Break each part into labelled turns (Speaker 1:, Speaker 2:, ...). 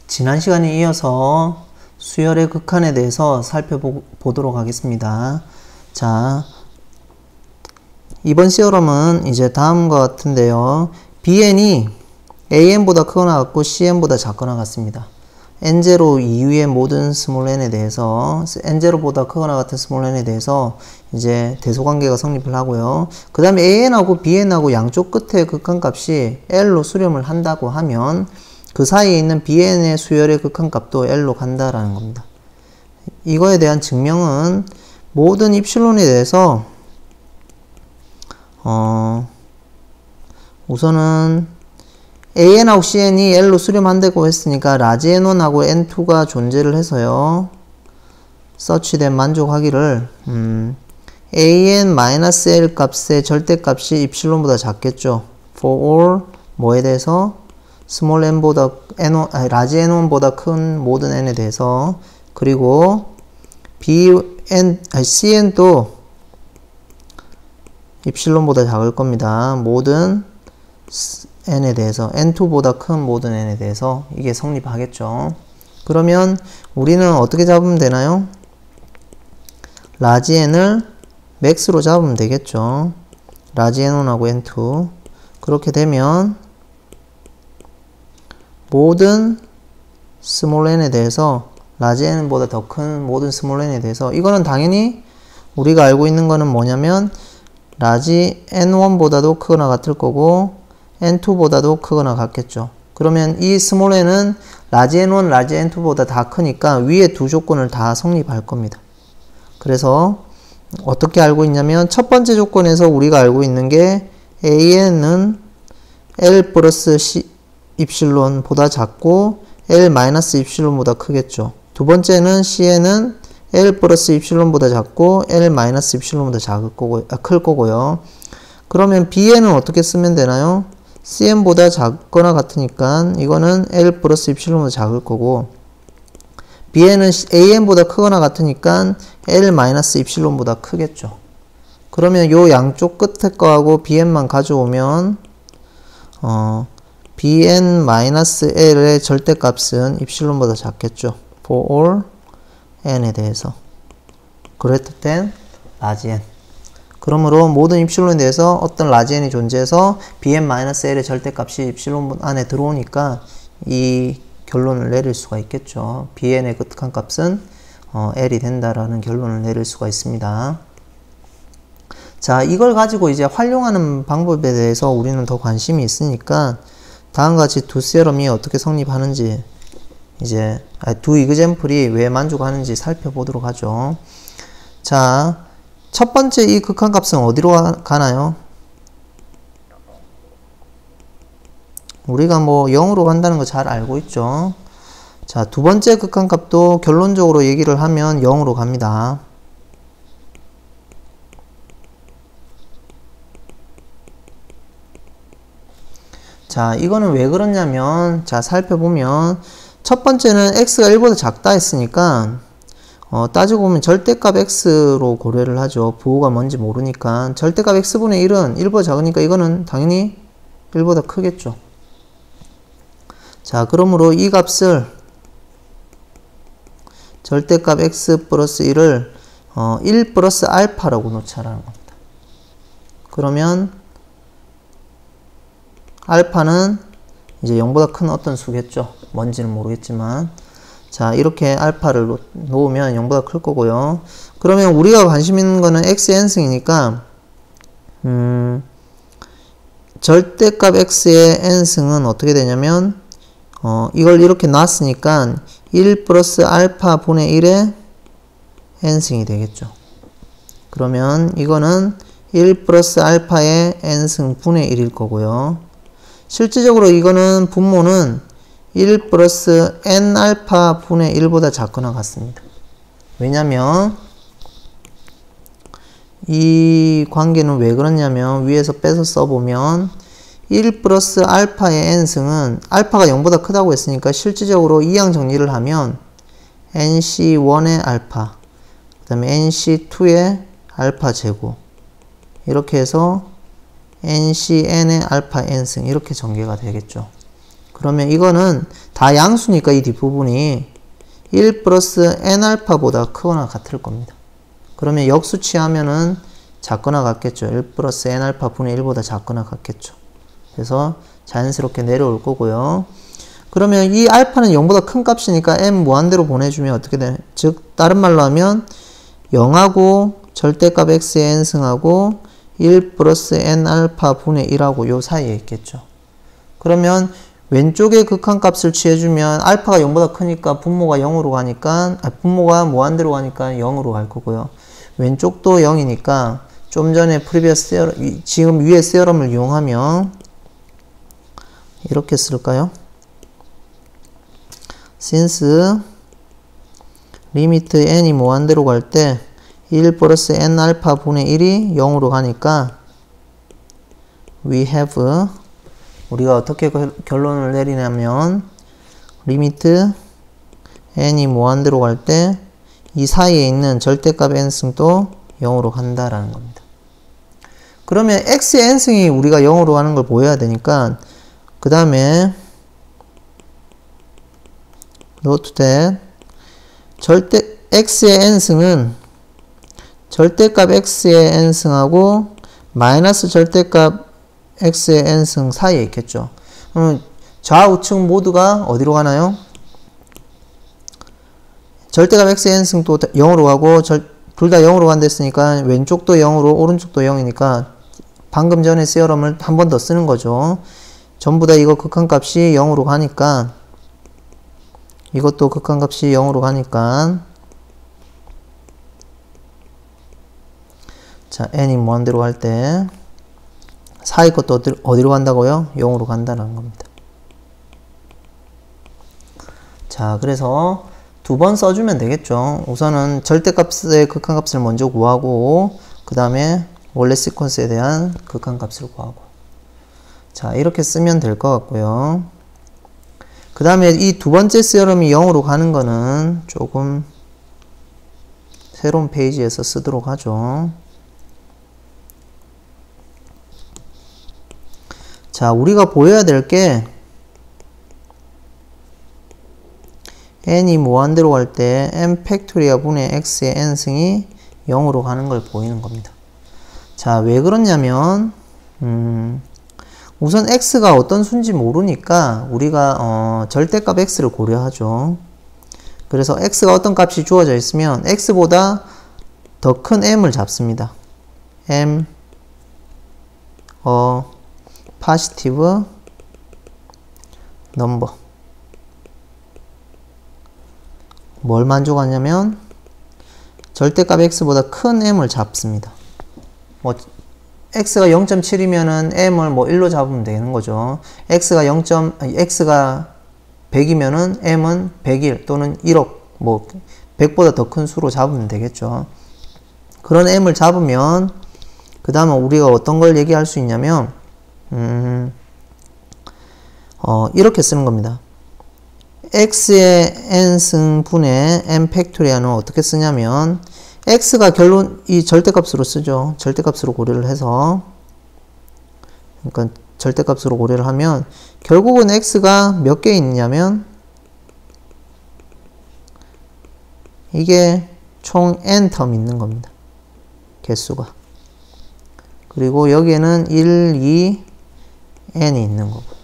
Speaker 1: 지난 시간에 이어서 수열의 극한에 대해서 살펴보도록 하겠습니다. 자, 이번 시어럼은 이제 다음과 같은데요. bn이 an보다 크거나 같고 cn보다 작거나 같습니다. n0 이후의 모든 스몰 n에 대해서 n0보다 크거나 같은 스몰 n에 대해서 이제 대소관계가 성립을 하고요. 그 다음에 an하고 bn하고 양쪽 끝에 극한값이 l로 수렴을 한다고 하면 그 사이에 있는 bn의 수열의 극한값도 l로 간다라는 겁니다. 이거에 대한 증명은 모든 입실론에 대해서 우선은 an하고 cn이 l로 수렴한다고 했으니까 라지 n1하고 n2가 존재를 해서요. 서치된 만족하기를 an-l 값의 절대값이 입실론보다 작겠죠. for all 뭐에 대해서? 스몰 n보다 라지 n1보다 큰 모든 n에 대해서. 그리고 cn도 입실론보다 작을 겁니다. 모든 n에 대해서, n2보다 큰 모든 n에 대해서 이게 성립하겠죠. 그러면 우리는 어떻게 잡으면 되나요? 라지 n을 맥스로 잡으면 되겠죠. 라지 n1하고 n2. 그렇게 되면 모든 스몰 n에 대해서, 라지 n보다 더 큰 모든 스몰 n에 대해서, 이거는 당연히 우리가 알고 있는 거는 뭐냐면 라지 n1보다도 크거나 같을 거고 n2보다도 크거나 같겠죠. 그러면 이 스몰 n은 라지 n1, 라지 n2보다 다 크니까 위에 두 조건을 다 성립할 겁니다. 그래서 어떻게 알고 있냐면 첫 번째 조건에서 우리가 알고 있는 게 an은 l 플러스 입실론보다 작고 l 마이너스 입실론보다 크겠죠. 두 번째는 cn은 l 플러스 입실론보다 작고 l 마이너스 입실론보다 클 거고요. 그러면 bn은 어떻게 쓰면 되나요? cn보다 작거나 같으니까 이거는 l 플러스 입실론보다 작을 거고, bn은 an보다 크거나 같으니까 l 마이너스 입실론보다 크겠죠. 그러면 요 양쪽 끝에 거하고 bn만 가져오면 bn-l의 절대값은 입실론보다 작겠죠. for all n에 대해서. greater than 라지 n. 그러므로 모든 입실론에 대해서 어떤 라지 n이 존재해서 bn-l의 절대값이 입실론 안에 들어오니까 이 결론을 내릴 수가 있겠죠. bn의 극한값은 l이 된다라는 결론을 내릴 수가 있습니다. 자, 이걸 가지고 이제 활용하는 방법에 대해서 우리는 더 관심이 있으니까 다음과 같이 두 세럼이 어떻게 성립하는지, 이제 두 이그젬플이 왜 만족하는지 살펴보도록 하죠. 자, 첫 번째 이 극한값은 어디로 가나요? 우리가 뭐 0으로 간다는 거 잘 알고 있죠. 자, 두 번째 극한값도 결론적으로 얘기를 하면 0으로 갑니다. 자, 이거는 왜 그러냐면, 자, 살펴보면 첫 번째는 x가 1보다 작다 했으니까 따지고 보면 절대값 x로 고려를 하죠. 부호가 뭔지 모르니까. 절대값 x분의 1은 1보다 작으니까 이거는 당연히 1보다 크겠죠. 자, 그러므로 이 값을 절대값 x 플러스 1을 1 플러스 알파라고 놓자라는 겁니다. 그러면 알파는 이제 0보다 큰 어떤 수겠죠. 뭔지는 모르겠지만. 자, 이렇게 알파를 놓으면 0보다 클 거고요. 그러면 우리가 관심 있는 거는 x n승이니까 절대값 x의 n승은 어떻게 되냐면 이걸 이렇게 놨으니까 1 플러스 알파 분의 1의 n승이 되겠죠. 그러면 이거는 1 플러스 알파의 n승 분의 1일 거고요. 실질적으로 이거는 분모는 1 플러스 n 알파 분의 1보다 작거나 같습니다. 왜냐면 이 관계는 왜 그러냐면 위에서 빼서 써보면 1 플러스 알파의 n승은 알파가 0보다 크다고 했으니까 실질적으로 이항 정리를 하면 nc1의 알파, 그 다음에 nc2의 알파 제곱, 이렇게 해서 ncn의 알파 n승 이렇게 전개가 되겠죠. 그러면 이거는 다 양수니까 이 뒷부분이 1 플러스 n 알파보다 크거나 같을 겁니다. 그러면 역수치하면은 작거나 같겠죠. 1 플러스 n 알파 분의 1보다 작거나 같겠죠. 그래서 자연스럽게 내려올 거고요. 그러면 이 알파는 0보다 큰 값이니까 m 무한대로 보내주면 어떻게 되냐. 즉 다른 말로 하면 0하고 절대값 x의 n승하고 1 플러스 n 알파 분의 1하고 요 사이에 있겠죠. 그러면 왼쪽에 극한값을 취해주면 알파가 0보다 크니까 분모가 0으로 가니까 분모가 무한대로 가니까 0으로 갈 거고요. 왼쪽도 0이니까 좀 전에 프리비어스 세어럼, 지금 위에 세어럼을 이용하면 이렇게 쓸까요? since 리미트 n이 무한대로 갈 때 1 플러스 n 알파 분의 1이 0으로 가니까 we have 우리가 어떻게 결론을 내리냐면 리미트 n이 무한대로 갈 때 이 사이에 있는 절대값 n승도 0으로 간다라는 겁니다. 그러면 x의 n승이 우리가 0으로 가는 걸 보여야 되니까 그 다음에 note that x의 n승은 절대값 x의 n승하고 마이너스 절대값 x의 n승 사이에 있겠죠. 그러면 좌우측 모두가 어디로 가나요? 절대값 x의 n승도 0으로 가고 둘 다 0으로 간다 했으니까 왼쪽도 0으로 오른쪽도 0이니까 방금 전에 세어럼을 한 번 더 쓰는 거죠. 전부 다 이거 극한값이 0으로 가니까 이것도 극한값이 0으로 가니까 자 n이 무한대로 갈 때 사이 것도 어디로 간다고요? 0으로 간다는 겁니다. 자 그래서 두 번 써주면 되겠죠. 우선은 절대값의 극한값을 먼저 구하고 그 다음에 원래 시퀀스에 대한 극한값을 구하고 자 이렇게 쓰면 될 것 같고요. 그 다음에 이 두 번째 세어럼이 0으로 가는 거는 조금 새로운 페이지에서 쓰도록 하죠. 자 우리가 보여야 될 게 n이 무한대로 갈 때 n 팩토리아 분의 x의 n승이 0으로 가는 걸 보이는 겁니다. 자 왜 그러냐면 우선 x가 어떤 수인지 모르니까 우리가 절대값 x를 고려하죠. 그래서 x가 어떤 값이 주어져 있으면 x보다 더 큰 m을 잡습니다. m positive number 뭘 만족하냐면 절대값 x보다 큰 m을 잡습니다. 뭐 x가 0.7이면은 m을 뭐 1로 잡으면 되는 거죠. x가 100이면은 m은 100일 또는 1억 뭐 100보다 더 큰 수로 잡으면 되겠죠. 그런 m을 잡으면 그 다음에 우리가 어떤 걸 얘기할 수 있냐면 이렇게 쓰는 겁니다. x의 n승분의 n 팩토리아는 어떻게 쓰냐면 x가 이 절대값으로 쓰죠. 절대값으로 고려를 해서 그러니까 절대값으로 고려를 하면 결국은 x가 몇 개 있냐면 이게 총 n 텀 있는 겁니다. 개수가. 그리고 여기에는 1, 2, n이 있는 거고.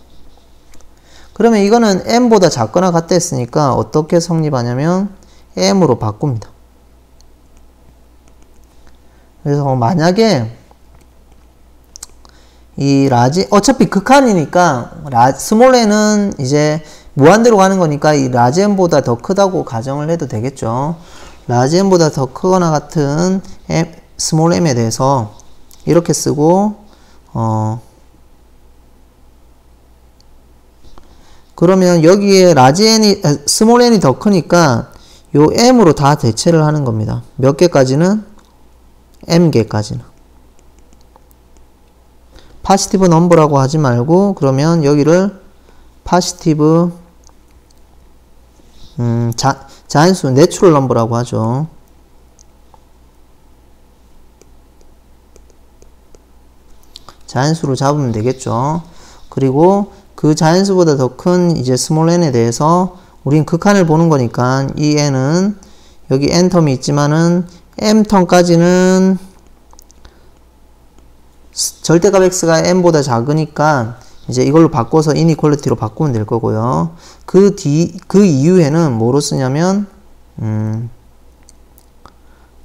Speaker 1: 그러면 이거는 m보다 작거나 같다 했으니까 어떻게 성립하냐면 m으로 바꿉니다. 그래서 만약에 이 라지 어차피 극한이니까 스몰 n은 이제 무한대로 가는 거니까 이 라지 n보다 더 크다고 가정을 해도 되겠죠. 라지 n보다 더 크거나 같은 스몰 m에 대해서 이렇게 쓰고 그러면 여기에 스몰 n이 더 크니까 요 m으로 다 대체를 하는 겁니다. 몇 개까지는? m개까지는. 파시티브 넘버라고 하지 말고 그러면 여기를 파시티브 자연수 내추럴 넘버라고 하죠. 자연수로 잡으면 되겠죠. 그리고 그 자연수보다 더 큰 이제 스몰 n에 대해서 우린 극한을 보는 거니까 이 n은 여기 n 텀이 있지만은 m 텀까지는 절대값 x가 n보다 작으니까 이제 이걸로 바꿔서 이니퀄리티로 바꾸면 될 거고요. 그 이후에는 뭐로 쓰냐면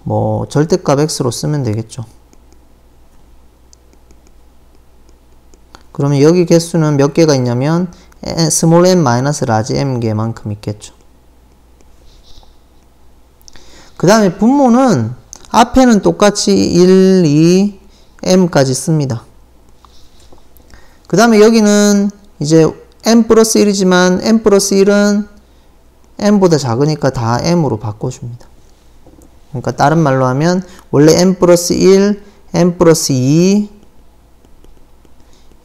Speaker 1: 뭐 절대값 x로 쓰면 되겠죠. 그러면 여기 개수는 몇 개가 있냐면 스몰 n 마이너스 라지 m 개만큼 있겠죠. 그 다음에 분모는 앞에는 똑같이 1, 2, m까지 씁니다. 그 다음에 여기는 이제 m 플러스 1이지만 m 플러스 1은 m보다 작으니까 다 m으로 바꿔줍니다. 그러니까 다른 말로 하면 원래 m 플러스 1, m 플러스 2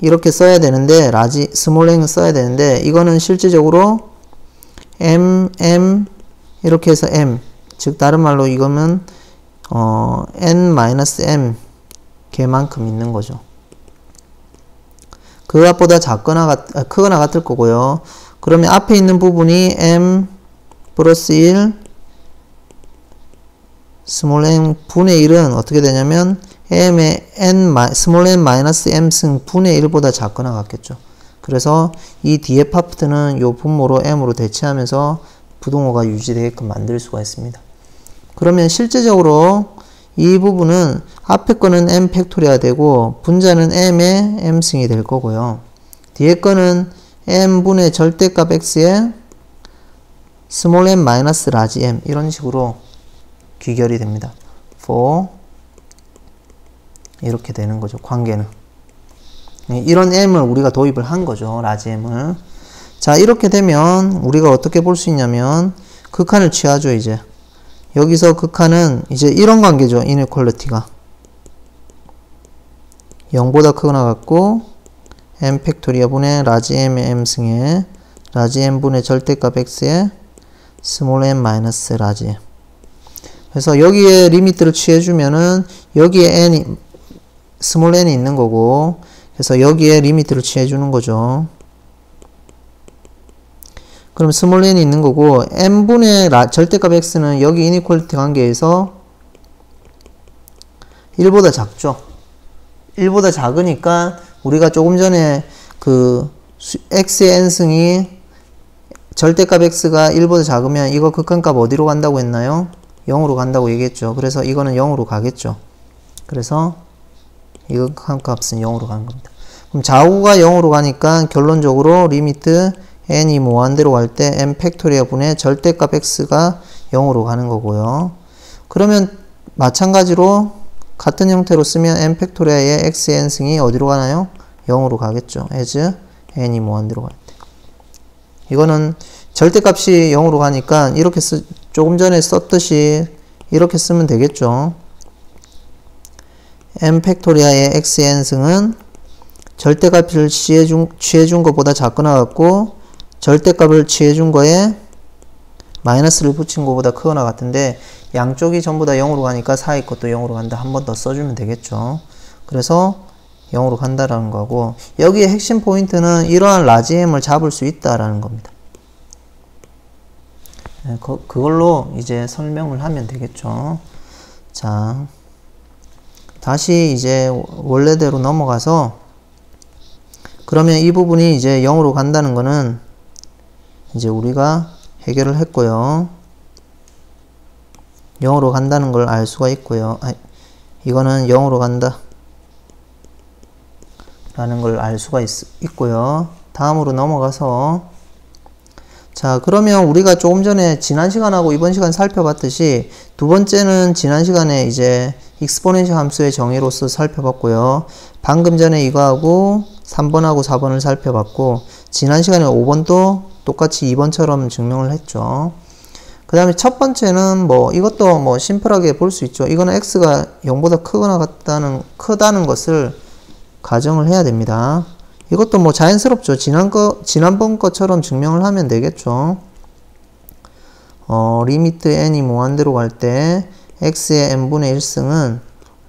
Speaker 1: 이렇게 써야 되는데 스몰 n은 써야 되는데 이거는 실질적으로 m 이렇게 해서 m 즉 다른 말로 이거는 n-m 개만큼 있는 거죠. 그 값보다 크거나 같을 거고요. 그러면 앞에 있는 부분이 m 플러스 1 스몰 n 분의 1은 어떻게 되냐면 m의 스몰 n 마이너스 m 승 분의 1보다 작거나 같겠죠. 그래서 이 뒤에 파트는 요 분모로 m으로 대체하면서 부동호가 유지되게끔 만들 수가 있습니다. 그러면 실제적으로 이 부분은 앞에 거는 m 팩토리아 되고 분자는 m의 m승이 될 거고요. 뒤에 거는 m분의 절대값 x에 스몰 m 마이너스 라지 m 이런 식으로 귀결이 됩니다. for 이렇게 되는 거죠. 관계는. 이런 m을 우리가 도입을 한 거죠. 라지 m을. 자, 이렇게 되면 우리가 어떻게 볼 수 있냐면 극한을 취하죠, 이제. 여기서 극한은 이제 이런 관계죠. 이니퀄리티가 0보다 크거나 같고 m 팩토리아 분의 라지 m의 m승에 라지 m분의 절대값 x에 스몰 m 마이너스 라지 m. 그래서 여기에 리미트를 취해주면은 여기에 스몰 n이 있는 거고 그래서 여기에 리미트를 취해주는 거죠. 그럼 스몰 n이 있는 거고 m분의 절대값 x는 여기 이니퀄리티 관계에서 1보다 작죠. 1보다 작으니까 우리가 조금 전에 그 x의 n승이 절대값 x가 1보다 작으면 이거 극한값 어디로 간다고 했나요? 0으로 간다고 얘기했죠. 그래서 이거는 0으로 가겠죠. 그래서 이거 극한값은 0으로 가는 겁니다. 그럼 좌우가 0으로 가니까 결론적으로 리미트 n이 무한대로 갈 때 m 팩토리아 분의 절대값 x가 0으로 가는 거고요. 그러면 마찬가지로 같은 형태로 쓰면 m 팩토리아의 x의 n승이 어디로 가나요? 0으로 가겠죠. as n이 무한대로 갈 때. 이거는 절대값이 0으로 가니까 이렇게 조금 전에 썼듯이 이렇게 쓰면 되겠죠. m 팩토리아의 x의 n승은 절대값을 취해준 것보다 작거나 같고 절대값을 취해준 거에 마이너스를 붙인 것보다 크거나 같은데 양쪽이 전부 다 0으로 가니까 사이 것도 0으로 간다. 한 번 더 써주면 되겠죠. 그래서 0으로 간다라는 거고 여기에 핵심 포인트는 이러한 라지 m을 잡을 수 있다라는 겁니다. 그걸로 이제 설명을 하면 되겠죠. 자, 다시 이제 원래대로 넘어가서 그러면 이 부분이 이제 0으로 간다는 거는 이제 우리가 해결을 했고요. 0으로 간다는 걸 알 수가 있고요. 이거는 0으로 간다 라는 걸 알 수가 있고요. 다음으로 넘어가서 자, 그러면 우리가 조금 전에 지난 시간하고 이번 시간 살펴봤듯이 두 번째는 지난 시간에 이제 익스포넨셜 함수의 정의로서 살펴봤고요. 방금 전에 이거하고 3번하고 4번을 살펴봤고 지난 시간에 5번도 똑같이 2번처럼 증명을 했죠. 그 다음에 첫 번째는 뭐 이것도 뭐 심플하게 볼 수 있죠. 이거는 x가 0보다 크다는 것을 가정을 해야 됩니다. 이것도 뭐 자연스럽죠. 지난번 것처럼 증명을 하면 되겠죠. 리미트 n이 무한대로 갈 때 x의 n분의 1승은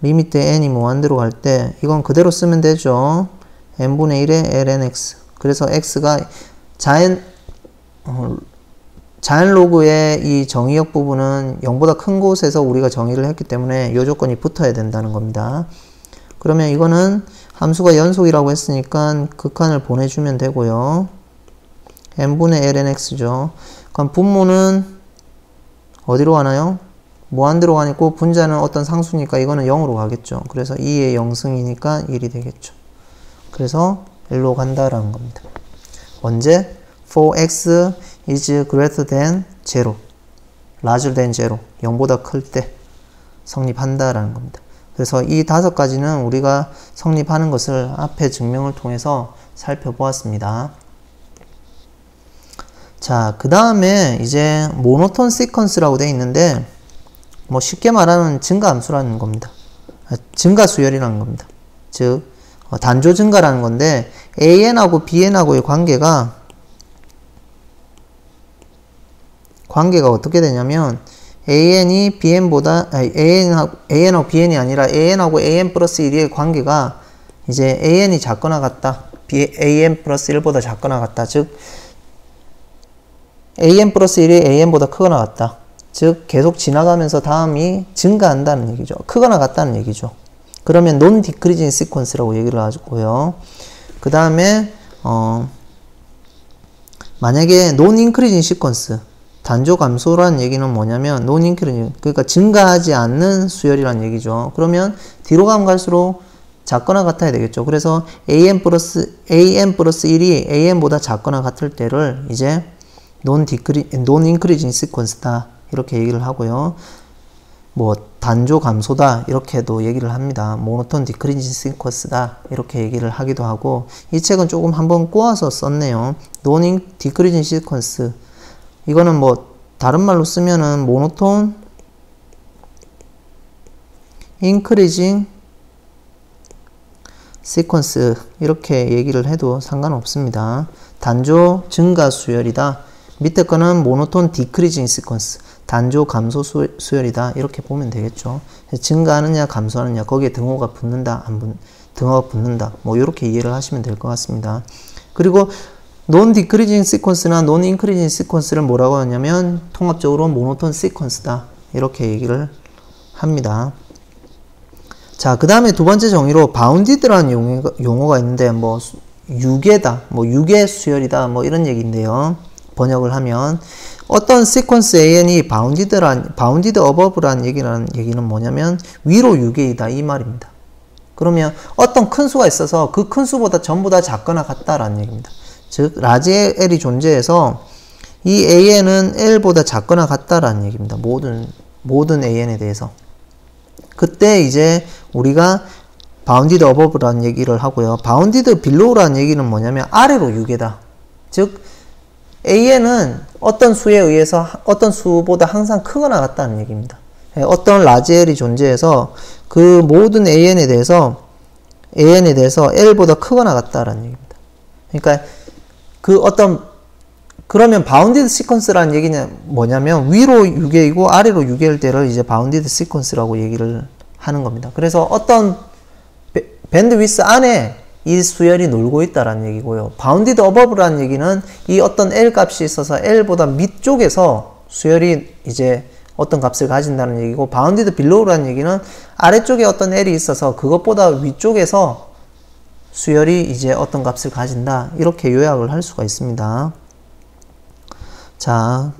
Speaker 1: 리미트 n이 무한대로 갈 때 이건 그대로 쓰면 되죠. n분의 1의 lnx 그래서 x가 자연 로그의 이 정의역 부분은 0보다 큰 곳에서 우리가 정의를 했기 때문에 이 조건이 붙어야 된다는 겁니다. 그러면 이거는 함수가 연속이라고 했으니까 극한을 보내주면 되고요. n분의 lnx죠. 그럼 분모는 어디로 가나요? 무한대로 가니까 분자는 어떤 상수니까 이거는 0으로 가겠죠. 그래서 2의 0승이니까 1이 되겠죠. 그래서 1로 간다라는 겁니다. 언제? for x is greater than 0, larger than 0, 0보다 클 때 성립한다라는 겁니다. 그래서 이 5가지는 우리가 성립하는 것을 앞에 증명을 통해서 살펴보았습니다. 자, 그 다음에 이제 모노톤 시퀀스라고 되어 있는데 뭐 쉽게 말하면 증가함수라는 겁니다. 증가 수열이라는 겁니다. 즉 단조 증가라는 건데 AN하고 BN하고의 관계가 어떻게 되냐면 AN이 BN보다 AN하고 BN이 아니라 AN하고 AN 플러스 1의 관계가 이제 AN이 작거나 같다. AN 플러스 1보다 작거나 같다. 즉 AN 플러스 1이 AN보다 크거나 같다. 즉 계속 지나가면서 다음이 증가한다는 얘기죠. 크거나 같다는 얘기죠. 그러면 non decreasing sequence라고 얘기를 하고요. 그 다음에 만약에 non increasing sequence 단조 감소라는 얘기는 뭐냐면 non increasing, 그러니까 증가하지 않는 수열이라는 얘기죠. 그러면 뒤로 가면 갈수록 작거나 같아야 되겠죠. 그래서 AN 플러스 1이 AN보다 작거나 같을 때를 이제 non increasing sequence다 이렇게 얘기를 하고요. 뭐 단조 감소다 이렇게도 얘기를 합니다. 모노톤 디크리징 시퀀스다 이렇게 얘기를 하기도 하고, 이 책은 조금 한번 꼬아서 썼네요. non 디크리징 시퀀스, 이거는 뭐 다른 말로 쓰면은 모노톤 인크리징 시퀀스 이렇게 얘기를 해도 상관없습니다. 단조 증가 수열이다. 밑에 거는 모노톤 디크리징 시퀀스, 단조 감소 수열이다 이렇게 보면 되겠죠. 증가하느냐 감소하느냐 거기에 등호가 붙는다 등호가 붙는다 뭐 이렇게 이해를 하시면 될 것 같습니다. 그리고 non decreasing sequence나 non increasing sequence를 뭐라고 하냐면 통합적으로 모노톤 시퀀스다 이렇게 얘기를 합니다. 자, 그 다음에 두 번째 정의로 bounded라는 용어가 있는데 뭐 유계다, 뭐 유계 수열이다 뭐 이런 얘기인데요. 번역을 하면 어떤 sequence AN이 bounded above라는 얘기는 뭐냐면 위로 유계이다 이 말입니다. 그러면 어떤 큰 수가 있어서 그 큰 수보다 전부 다 작거나 같다라는 얘기입니다. 즉 라지 L이 존재해서 이 AN은 L보다 작거나 같다라는 얘기입니다. 모든 AN에 대해서. 그때 이제 우리가 bounded above라는 얘기를 하고요. bounded below라는 얘기는 뭐냐면 아래로 유계다. 즉 AN은 어떤 수에 의해서 어떤 수보다 항상 크거나 같다는 얘기입니다. 어떤 라지 L이 존재해서 그 모든 AN에 대해서 L보다 크거나 같다라는 얘기입니다. 그러니까 그러면 바운디드 시퀀스라는 얘기는 뭐냐면 위로 유계이고 아래로 유계일 때를 이제 바운디드 시퀀스라고 얘기를 하는 겁니다. 그래서 어떤 밴드위스 안에 이 수열이 놀고 있다라는 얘기고요. 바운디드 어버브라는 얘기는 이 어떤 L 값이 있어서 L보다 밑쪽에서 수열이 이제 어떤 값을 가진다는 얘기고, 바운디드 빌로우라는 얘기는 아래쪽에 어떤 L이 있어서 그것보다 위쪽에서 수열이 이제 어떤 값을 가진다 이렇게 요약을 할 수가 있습니다. 자,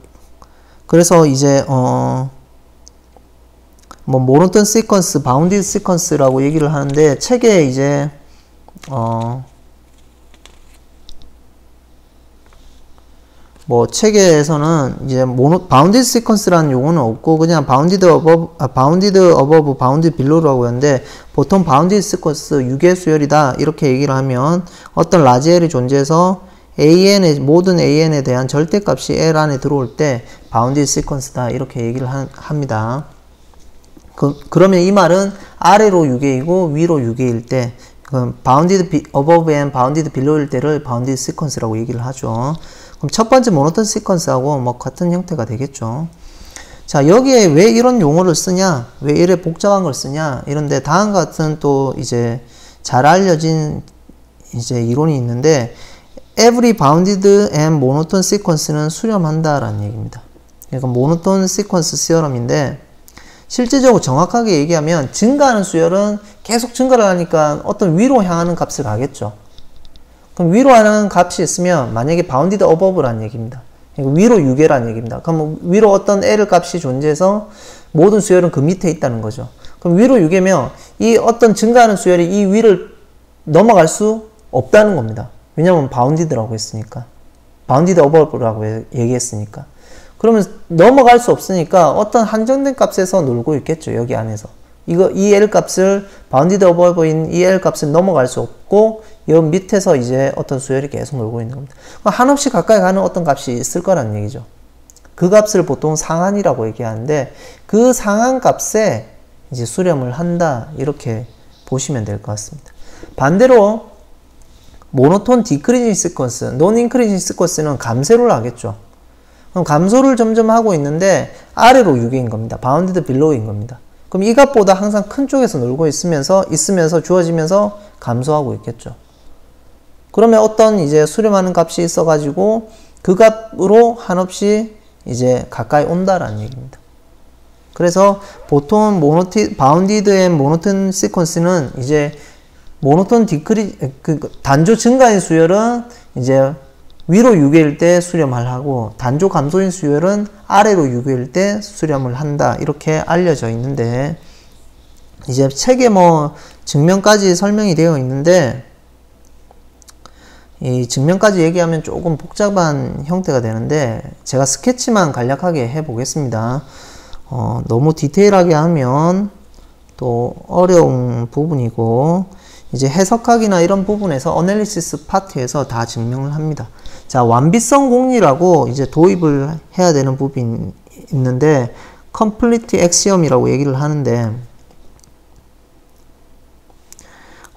Speaker 1: 그래서 이제 뭐 모노톤 시퀀스, 바운디드 시퀀스라고 얘기를 하는데 책에 이제 뭐 책에서는 이제 바운디드 시퀀스라는 용어는 없고 그냥 바운디드 어버브, 바운디드 빌로우라고 하는데, 보통 바운디드 시퀀스 유계 수열이다 이렇게 얘기를 하면 어떤 라지 L이 존재해서 모든 AN에 대한 절대값이 L 안에 들어올 때 바운디드 시퀀스다 이렇게 얘기를 합니다. 그러면 이 말은 아래로 유계이고 위로 유계일 때, 바운디드 어버브 앤 바운디드 빌로우일 때를 바운디드 시퀀스라고 얘기를 하죠. 그럼 첫 번째 모노톤 시퀀스하고 뭐 같은 형태가 되겠죠. 자, 여기에 왜 이런 용어를 쓰냐, 왜 이래 복잡한 걸 쓰냐, 이런데 다음과 같은 또 이제 잘 알려진 이제 이론이 있는데, every bounded and monotone sequence는 수렴한다라는 얘기입니다. 그러니까 모노톤 시퀀스 시어럼인데 실제적으로 정확하게 얘기하면 증가하는 수열은 계속 증가를 하니까 어떤 위로 향하는 값을 가겠죠. 그럼 위로 하는 값이 있으면 만약에 bounded above라는 얘기입니다. 그러니까 위로 유계라는 얘기입니다. 그럼 위로 어떤 L 값이 존재해서 모든 수열은 그 밑에 있다는 거죠. 그럼 위로 유계면 이 어떤 증가하는 수열이 이 위를 넘어갈 수 없다는 겁니다. 왜냐하면 bounded라고 했으니까. bounded above라고 얘기했으니까. 그러면 넘어갈 수 없으니까 어떤 한정된 값에서 놀고 있겠죠. 여기 안에서. 이 L 값을, bounded above인 이 L 값을 넘어갈 수 없고, 여 밑에서 이제 어떤 수열이 계속 놀고 있는 겁니다. 한없이 가까이 가는 어떤 값이 있을 거라는 얘기죠. 그 값을 보통 상한이라고 얘기하는데, 그 상한 값에 이제 수렴을 한다. 이렇게 보시면 될 것 같습니다. 반대로, 모노톤 디크리징 시퀀스, 논 인크리징 시퀀스는 감쇄를 하겠죠. 그럼 감소를 점점 하고 있는데 아래로 유계인 겁니다. 바운디드 빌로우인 겁니다. 그럼 이 값보다 항상 큰 쪽에서 놀고 있으면서 주어지면서 감소하고 있겠죠. 그러면 어떤 이제 수렴하는 값이 있어가지고 그 값으로 한없이 이제 가까이 온다라는 얘기입니다. 그래서 보통 바운디드 앤 모노톤 시퀀스는 이제 모노톤 단조 증가인 수열은 이제 위로 유계일 때 수렴을 하고 단조 감소인 수열은 아래로 유계일 때 수렴을 한다. 이렇게 알려져 있는데 이제 책에 뭐 증명까지 설명이 되어 있는데 이 증명까지 얘기하면 조금 복잡한 형태가 되는데 제가 스케치만 간략하게 해 보겠습니다. 너무 디테일하게 하면 또 어려운 부분이고 이제 해석하기나 이런 부분에서 어널리시스 파트에서 다 증명을 합니다. 자, 완비성 공리라고 이제 도입을 해야 되는 부분이 있는데 complete axiom이라고 얘기를 하는데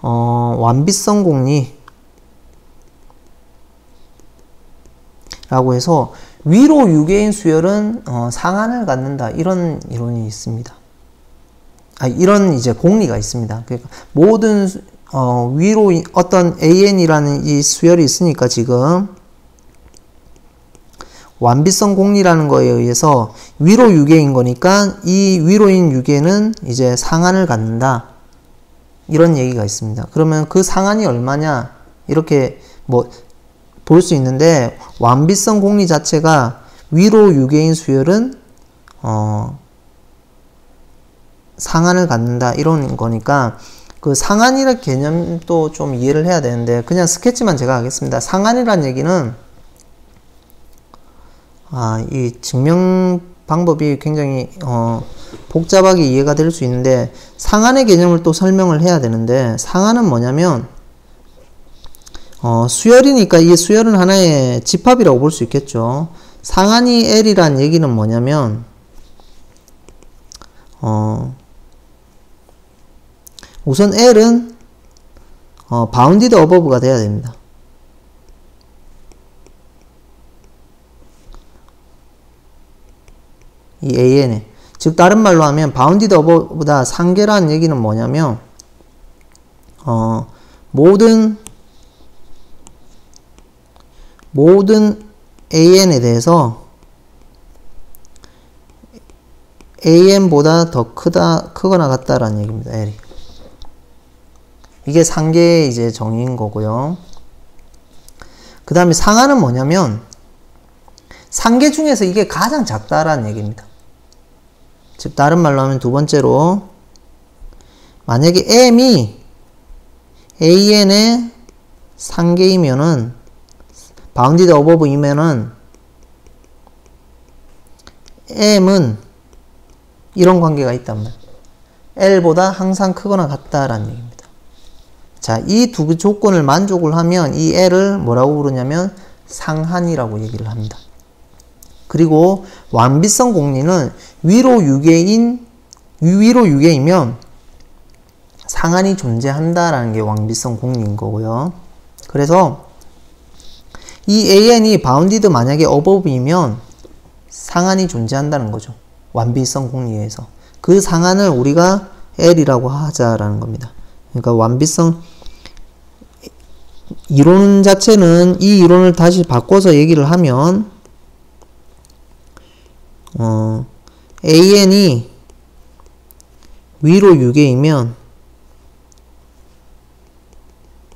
Speaker 1: 완비성 공리 라고 해서 위로 유계인 수열은 상한을 갖는다. 이런 이론이 있습니다. 이런 이제 공리가 있습니다. 그러니까 모든 위로 어떤 AN이라는 이 수열이 있으니까 지금 완비성 공리라는 거에 의해서 위로 유계인 거니까 이 위로인 유계는 이제 상한을 갖는다. 이런 얘기가 있습니다. 그러면 그 상한이 얼마냐? 이렇게 뭐 볼 수 있는데 완비성 공리 자체가 위로 유계인 수열은 상한을 갖는다. 이런 거니까 그 상한이라는 개념도 좀 이해를 해야 되는데 그냥 스케치만 제가 하겠습니다. 상한이라는 얘기는 이 증명 방법이 굉장히 복잡하게 이해가 될 수 있는데 상한의 개념을 또 설명을 해야 되는데 상한은 뭐냐면 수열이니까 이 수열은 하나의 집합이라고 볼 수 있겠죠. 상한이 L이란 얘기는 뭐냐면 우선 L은 bounded above가 돼야 됩니다. 이 AN에. 즉 다른 말로 하면 bounded above보다 상계라는 얘기는 뭐냐면 모든 AN에 대해서 AN보다 더 크거나 같다라는 얘기입니다. L이. 이게 상계의 이제 정의인 거고요. 그 다음에 상한은 뭐냐면 상계 중에서 이게 가장 작다라는 얘기입니다. 즉 다른 말로 하면 두 번째로 만약에 M이 AN의 상계이면은 bounded above이면은 M은 이런 관계가 있단 말이에요. L보다 항상 크거나 같다라는 얘기입니다. 자, 이 두 조건을 만족을 하면 이 L을 뭐라고 부르냐면 상한이라고 얘기를 합니다. 그리고 완비성 공리는 위로 유계이면 상한이 존재한다라는 게 완비성 공리인 거고요. 그래서 이 AN이 bounded 만약에 above이면 상한이 존재한다는 거죠. 완비성 공리에 의해서. 그 상한을 우리가 L이라고 하자라는 겁니다. 그러니까 완비성 이론 자체는 이 이론을 다시 바꿔서 얘기를 하면 AN이 위로 6개이면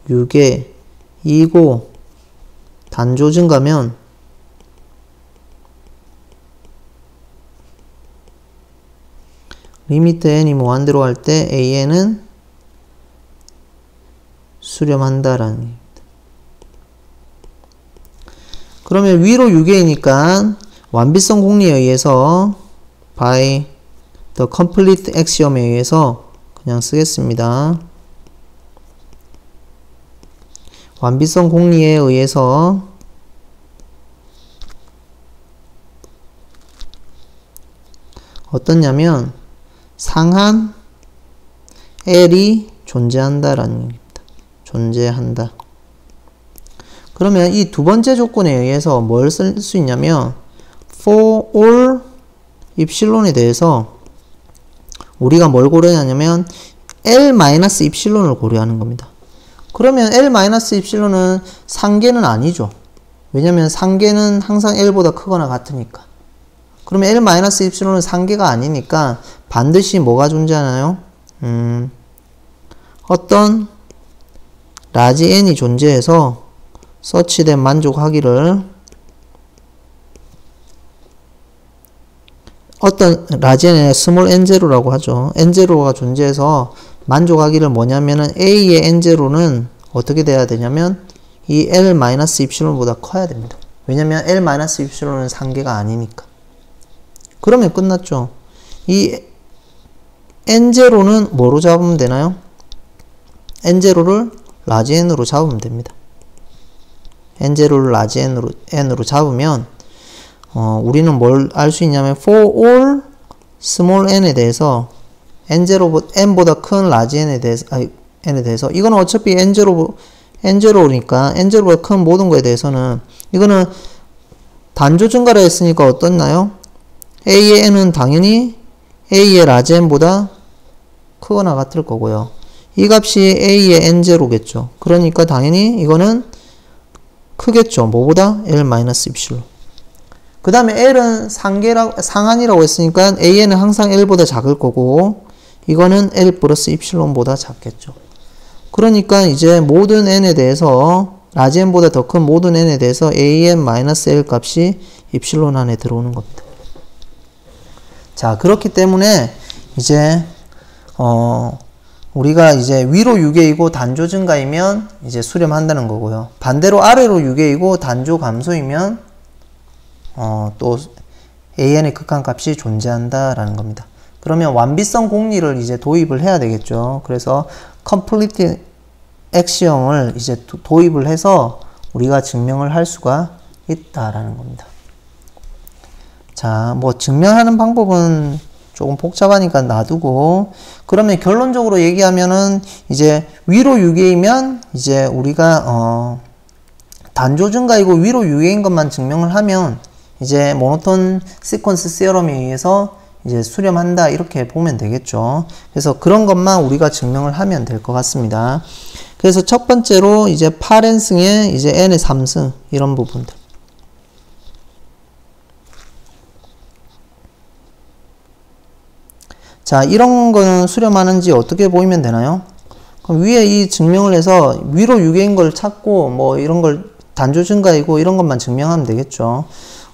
Speaker 1: 6개 2고 단조 증가면 리미트 n이 무한대로 할 때 AN은 수렴한다라는 얘기입니다. 그러면 위로 6개이니까 완비성 공리에 의해서 by the complete axiom에 의해서 그냥 쓰겠습니다. 완비성 공리에 의해서 어떻냐면 상한 L이 존재한다라는 얘기입니다. 존재한다. 그러면 이 두 번째 조건에 의해서 뭘 쓸 수 있냐면 for all 입실론에 대해서 우리가 뭘 고려하냐면 L-입실론을 고려하는 겁니다. 그러면 L-입실론은 상계는 아니죠. 왜냐면 상계는 항상 L보다 크거나 같으니까. 그러면 L-입실론은 상계가 아니니까 반드시 뭐가 존재하나요? 어떤 라지 n이 존재해서 서치된 만족하기를 어떤 라지 n의 스몰 n0라고 하죠. n0가 존재해서 만족하기를 뭐냐면은 a의 n0는 어떻게 돼야 되냐면 이 L-입실론보다 커야 됩니다. 왜냐면 L-입실론은 상계가 아니니까. 그러면 끝났죠. 이 n0는 뭐로 잡으면 되나요? n0를 라지 n으로 잡으면 됩니다. n0를 라지 n으로 잡으면 우리는 뭘 알 수 있냐면 for all small n에 대해서 n보다 큰 라지 n에 대해서 이거는 어차피 n0니까 n0보다 큰 모든 거에 대해서는 이거는 단조 증가라 했으니까 어떻나요? a의 n은 당연히 a의 라지 n보다 크거나 같을 거고요. 이 값이 a의 n0겠죠. 그러니까 당연히 이거는 크겠죠. 뭐보다? L-입실론. 그 다음에 L은 상한이라고 했으니까 AN은 항상 L보다 작을 거고 이거는 L 플러스 입실론보다 작겠죠. 그러니까 이제 모든 n에 대해서 라지 n보다 더 큰 모든 n에 대해서 AN-L 값이 입실론 안에 들어오는 겁니다. 자, 그렇기 때문에 이제 우리가 이제 위로 6개이고 단조 증가이면 이제 수렴한다는 거고요. 반대로 아래로 6개이고 단조 감소이면 또 AN의 극한값이 존재한다라는 겁니다. 그러면 완비성 공리를 이제 도입을 해야 되겠죠. 그래서 complete axiom을 이제 도입을 해서 우리가 증명을 할 수가 있다라는 겁니다. 자, 뭐 증명하는 방법은 조금 복잡하니까 놔두고, 그러면 결론적으로 얘기하면은 이제 위로 6개이면 이제 우리가 단조 증가이고 위로 6개인 것만 증명을 하면 이제 모노톤 시퀀스 시어럼에 의해서 이제 수렴한다 이렇게 보면 되겠죠. 그래서 그런 것만 우리가 증명을 하면 될 것 같습니다. 그래서 첫 번째로 이제 8n승에 이제 n의 3승 이런 부분들. 자, 이런 거는 수렴하는지 어떻게 보이면 되나요? 그럼 위에 이 증명을 해서 위로 6개인 걸 찾고 뭐 이런 걸 단조 증가이고 이런 것만 증명하면 되겠죠.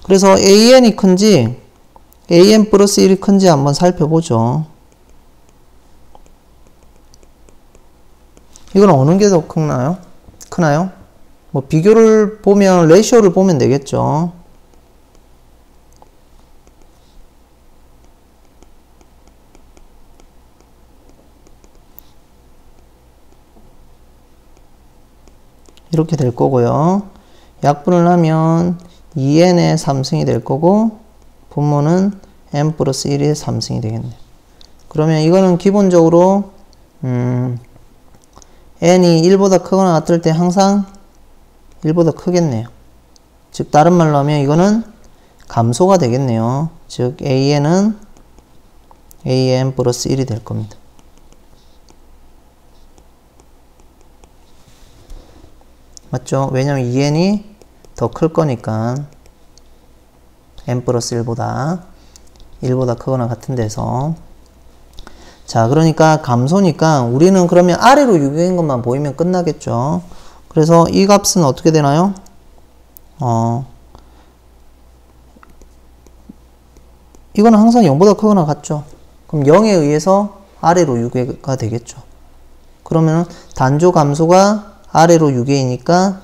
Speaker 1: 그래서 AN이 큰지 AN 플러스 1이 큰지 한번 살펴보죠. 이건 어느 게 더 크나요? 뭐 비교를 보면 레이쇼를 보면 되겠죠. 이렇게 될 거고요. 약분을 하면 2n의 3승이 될 거고 분모는 n 플러스 1의 3승이 되겠네요. 그러면 이거는 기본적으로 n이 1보다 크거나 같을 때 항상 1보다 크겠네요. 즉 다른 말로 하면 이거는 감소가 되겠네요. 즉 an은 an 플러스 1이 될 겁니다. 맞죠? 왜냐면 2n이 더 클 거니까 n 플러스 1보다 크거나 같은 데서. 자, 그러니까 감소니까 우리는 그러면 아래로 유기인 것만 보이면 끝나겠죠. 그래서 이 값은 어떻게 되나요? 이거는 항상 0보다 크거나 같죠. 그럼 0에 의해서 아래로 유괴가 되겠죠. 그러면 단조 감소가 아래로 유괴이니까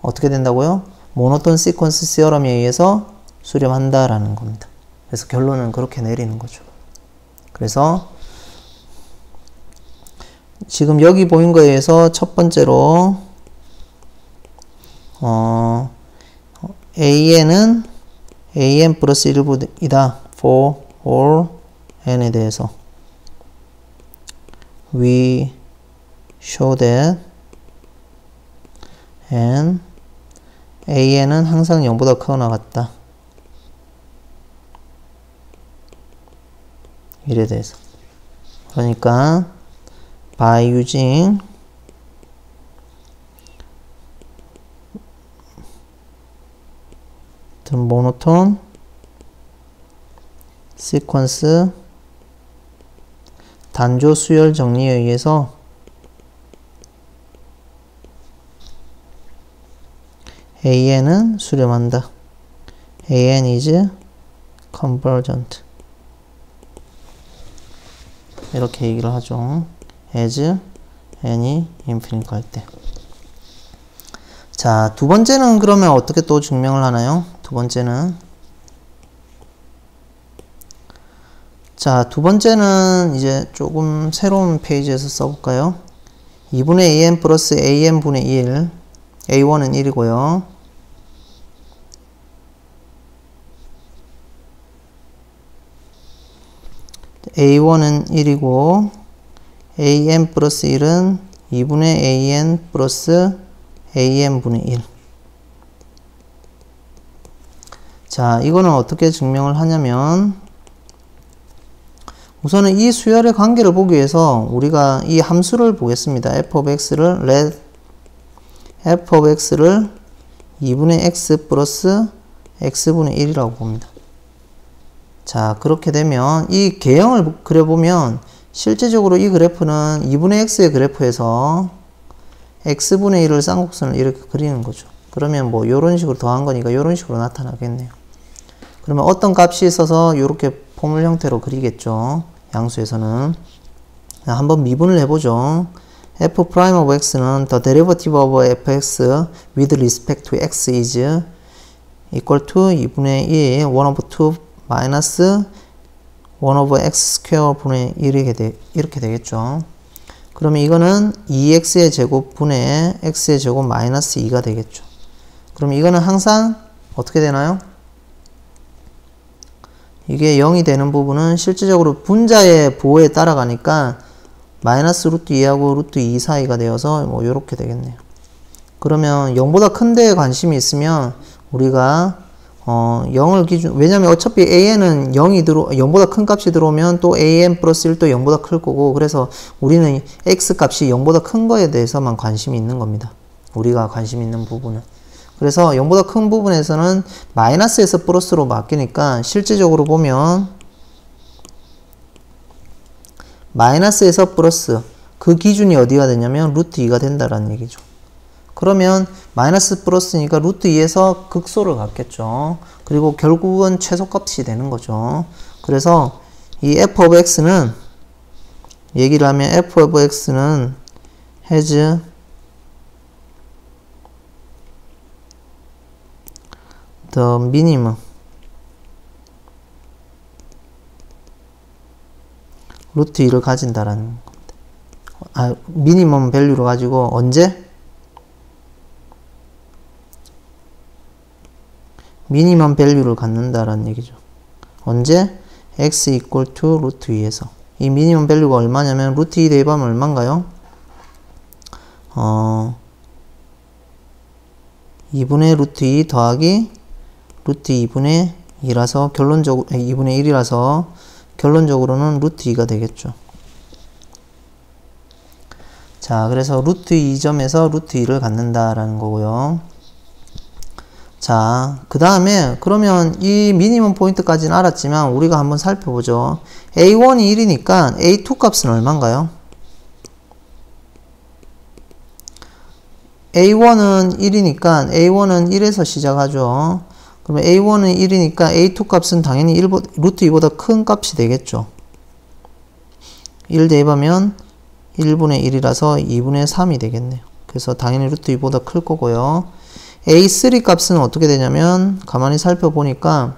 Speaker 1: 어떻게 된다고요? 모노톤 시퀀스 시어럼에 의해서 수렴한다라는 겁니다. 그래서 결론은 그렇게 내리는 거죠. 그래서 지금 여기 보인 거에 의해서 첫 번째로 an은 an 플러스 1이다. for all n에 대해서 we show that and an은 항상 0보다 크거나 같다. 일에 대해서. 그러니까 by using the monotone sequence 단조 수열 정리에 의해서 an은 수렴한다. an is convergent. 이렇게 얘기를 하죠. as n이 infinite 갈 때. 자, 두 번째는 그러면 어떻게 또 증명을 하나요? 두 번째는, 자, 두 번째는 이제 조금 새로운 페이지에서 써볼까요? 2분의 an 플러스 an분의 1, a1은 1이고요. a1은 1이고 an 플러스 1은 2분의 an 플러스 an분의 1. 자, 이거는 어떻게 증명을 하냐면 우선은 이 수열의 관계를 보기 위해서 우리가 이 함수를 보겠습니다. f of x를 let f of x를 2분의 x 플러스 x분의 1이라고 봅니다. 자, 그렇게 되면 이 개형을 그려보면 실제적으로 이 그래프는 2분의 x의 그래프에서 x분의 1을 쌍곡선을 이렇게 그리는 거죠. 그러면 뭐 이런 식으로 더한 거니까 이런 식으로 나타나겠네요. 그러면 어떤 값이 있어서 이렇게 포물 형태로 그리겠죠. 양수에서는. 한번 미분을 해보죠. f prime of x는 the derivative of fx with respect to x is equal to 2분의 1, 1 over 2 마이너스 1 over x 스퀘어 분의 1 이렇게 되겠죠. 그러면 이거는 2x의 제곱 분의 x의 제곱 마이너스 2가 되겠죠. 그럼 이거는 항상 어떻게 되나요? 이게 0이 되는 부분은 실질적으로 분자의 보호에 따라가니까 마이너스 루트 2하고 루트 2 사이가 되어서 뭐 요렇게 되겠네요. 그러면 0보다 큰 데에 관심이 있으면 우리가 0을 기준, 왜냐면 어차피 an은 0보다 큰 값이 들어오면 또 an 플러스 1도 0보다 클 거고, 그래서 우리는 x 값이 0보다 큰 거에 대해서만 관심이 있는 겁니다. 우리가 관심 있는 부분은. 그래서 0보다 큰 부분에서는 마이너스에서 플러스로 바뀌니까 실질적으로 보면 마이너스에서 플러스, 그 기준이 어디가 되냐면 루트 2가 된다라는 얘기죠. 그러면 마이너스 플러스니까 루트 2에서 극소를 갖겠죠. 그리고 결국은 최소값이 되는 거죠. 그래서 이 f of x는 얘기를 하면 f of x는 has the minimum 루트 2를 가진다라는 겁니다. 미니멈 밸류를 가지고 언제? 미니멈 밸류를 갖는다라는 얘기죠. 언제? x equal to 루트 2에서. 이 미니멈 밸류가 얼마냐면 루트 2 대입하면 얼마인가요? 2분의 루트 2 더하기 루트 2분의 2라서 결론적으로 2분의 1이라서 결론적으로는 루트 2가 되겠죠. 자, 자, 그래서 루트 2점에서 루트 2를 갖는다라는 거고요. 자, 그 다음에 그러면 이 미니멈 포인트까지는 알았지만 우리가 한번 살펴보죠. A1이 1이니까 A2 값은 얼마인가요? A1은 1이니까 A1은 1에서 시작하죠. 그러면 A1은 1이니까 A2 값은 당연히 루트 2보다 큰 값이 되겠죠. 1 대입하면 1분의 1이라서 2분의 3이 되겠네요. 그래서 당연히 루트 2보다 클 거고요. A3 값은 어떻게 되냐면 가만히 살펴보니까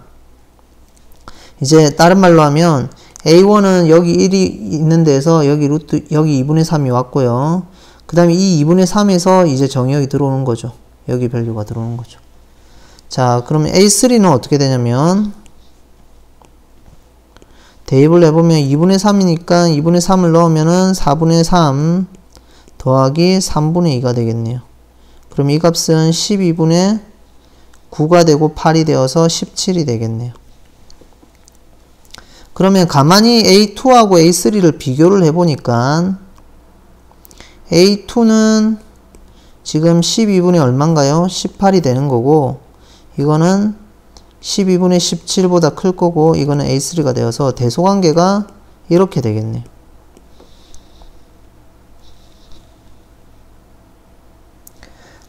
Speaker 1: 이제 다른 말로 하면 A1은 여기 1이 있는 데서 여기 2분의 3이 왔고요. 그 다음에 이 2분의 3에서 이제 정의역이 들어오는 거죠. 여기 밸류가 들어오는 거죠. 자, 그러면 A3는 어떻게 되냐면 대입을 해보면 2분의 3이니까 2분의 3을 넣으면은 4분의 3 더하기 3분의 2가 되겠네요. 그럼 이 값은 12분의 9가 되고 8이 되어서 17이 되겠네요. 그러면 가만히 A2하고 A3를 비교를 해보니까 A2는 지금 12분의 얼마인가요? 18이 되는 거고 이거는 12분의 17보다 클 거고 이거는 A3가 되어서 대소관계가 이렇게 되겠네요.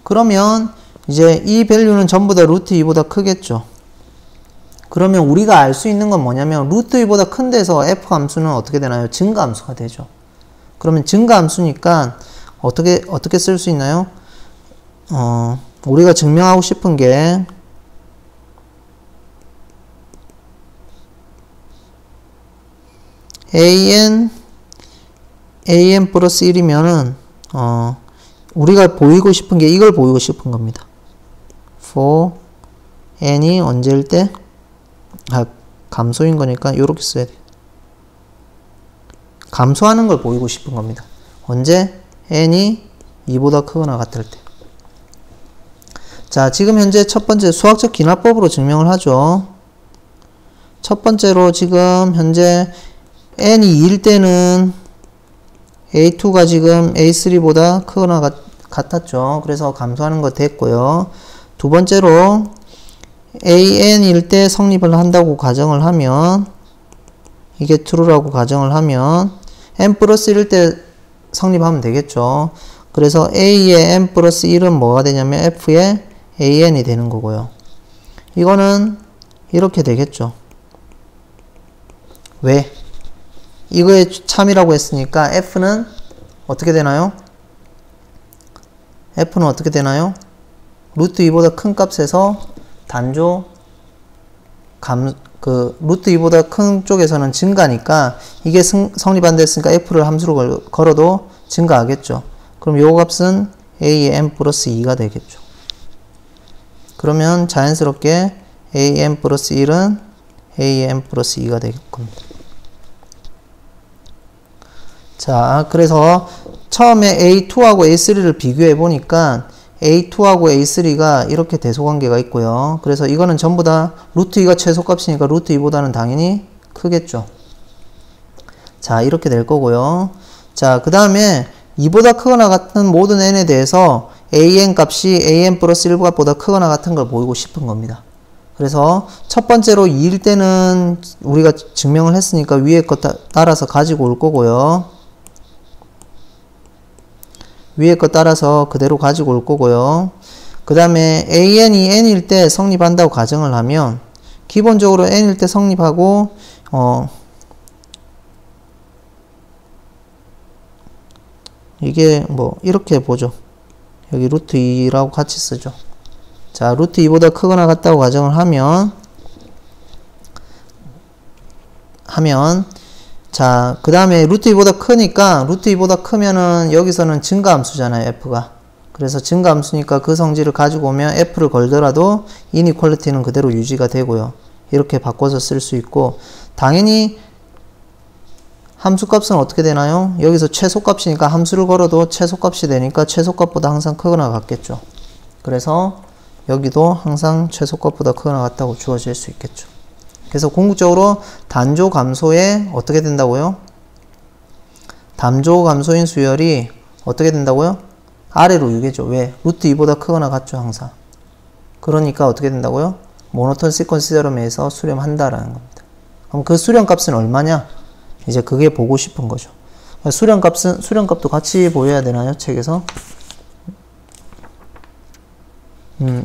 Speaker 1: 그러면 이제 이 밸류는 전부 다 루트 2보다 크겠죠. 그러면 우리가 알 수 있는 건 뭐냐면 루트 2보다 큰 데서 f 함수는 어떻게 되나요? 증가함수가 되죠. 그러면 증가함수니까 어떻게 쓸 수 있나요? 우리가 증명하고 싶은 게 an 플러스 1이면은 우리가 보이고 싶은 게 이걸 보이고 싶은 겁니다. for n이 언제일 때 감소인 거니까 이렇게 써야 돼요. 감소하는 걸 보이고 싶은 겁니다. 언제? n이 2보다 크거나 같을 때. 자, 지금 현재 첫 번째 수학적 기납법으로 증명을 하죠. 첫 번째로 지금 현재 n이 2일 때는 A2가 지금 A3보다 크거나 같았죠. 그래서 감소하는 거 됐고요. 두 번째로 AN일 때 성립을 한다고 가정을 하면 이게 true라고 가정을 하면 n 플러스 1일 때 성립하면 되겠죠. 그래서 A의 n 플러스 1은 뭐가 되냐면 F의 AN이 되는 거고요. 이거는 이렇게 되겠죠. 왜? 이거에 참이라고 했으니까 F는 어떻게 되나요? F는 어떻게 되나요? 루트 2보다 큰 값에서 단조 루트 2보다 큰 쪽에서는 증가니까 이게 성립 안 됐으니까 F를 함수로 걸어도 증가하겠죠. 그럼 요 값은 A의 n 플러스 2가 되겠죠. 그러면 자연스럽게 AN 플러스 1은 AN 플러스 2가 될 겁니다. 자, 그래서 처음에 A2하고 A3를 비교해 보니까 A2하고 A3가 이렇게 대소관계가 있고요. 그래서 이거는 전부 다 루트 2가 최소값이니까 루트 2보다는 당연히 크겠죠. 자, 이렇게 될 거고요. 자, 그 다음에 2보다 크거나 같은 모든 n에 대해서 an 값이 an 플러스 1값보다 크거나 같은 걸 보이고 싶은 겁니다. 그래서 첫 번째로 2일 때는 우리가 증명을 했으니까 위에 거 따라서 가지고 올 거고요. 위에 거 따라서 그대로 가지고 올 거고요. 그 다음에 an이 n일 때 성립한다고 가정을 하면 기본적으로 n일 때 성립하고 이게 뭐 이렇게 보죠. 여기 루트 2라고 같이 쓰죠. 자, 루트 2보다 크거나 같다고 가정을 하면 자, 그 다음에 루트 2보다 크니까 루트 2보다 크면은 여기서는 증가함수잖아요, f가. 그래서 증가함수니까 그 성질을 가지고 오면 f를 걸더라도 이니퀄리티는 그대로 유지가 되고요. 이렇게 바꿔서 쓸 수 있고, 당연히 함수값은 어떻게 되나요? 여기서 최소값이니까 함수를 걸어도 최소값이 되니까 최소값보다 항상 크거나 같겠죠. 그래서 여기도 항상 최소값보다 크거나 같다고 주어질 수 있겠죠. 그래서 궁극적으로 단조 감소에 어떻게 된다고요? 단조 감소인 수열이 어떻게 된다고요? 아래로 유계죠. 왜? 루트 2보다 크거나 같죠, 항상. 그러니까 어떻게 된다고요? 모노톤 시퀀스 theorem에서 수렴한다라는 겁니다. 그럼 그 수렴값은 얼마냐? 이제 그게 보고 싶은 거죠. 수렴값도 같이 보여야 되나요? 책에서?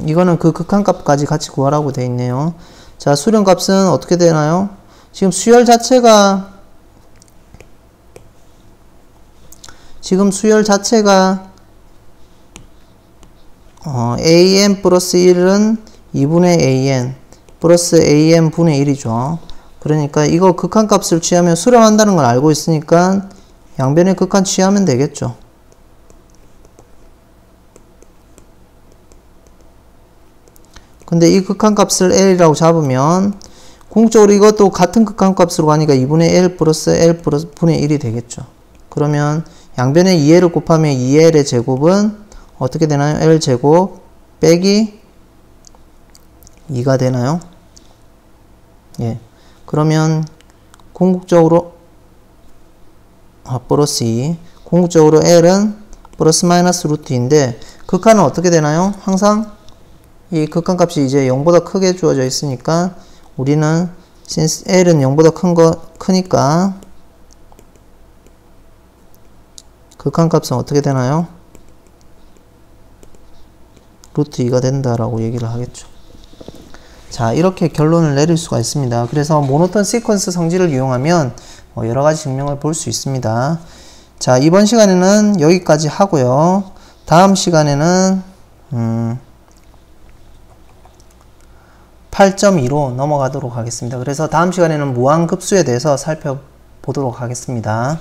Speaker 1: 이거는 그 극한값까지 같이 구하라고 돼 있네요. 자, 수렴값은 어떻게 되나요? 지금 수열 자체가 an 플러스 1은 2분의 an 플러스 an 분의 1이죠. 그러니까 이거 극한값을 취하면 수렴한다는 걸 알고 있으니까 양변의 극한 취하면 되겠죠. 근데 이 극한값을 L이라고 잡으면 궁극적으로 이것도 같은 극한값으로 가니까 2분의 L 플러스 L 플러스 분의 1이 되겠죠. 그러면 양변에 2L을 곱하면 2L의 제곱은 어떻게 되나요? L제곱 빼기 2가 되나요? 예. 그러면 궁극적으로 플러스 2. 궁극적으로 L은 플러스 마이너스 루트 2인데 극한은 어떻게 되나요? 항상 이 극한값이 이제 0보다 크게 주어져 있으니까 우리는 since L은 0보다 크니까 극한값은 어떻게 되나요? 루트 2가 된다라고 얘기를 하겠죠. 자, 이렇게 결론을 내릴 수가 있습니다. 그래서 모노톤 시퀀스 성질을 이용하면 여러 가지 증명을 볼 수 있습니다. 자, 이번 시간에는 여기까지 하고요. 다음 시간에는 8.2로 넘어가도록 하겠습니다. 그래서 다음 시간에는 무한급수에 대해서 살펴보도록 하겠습니다.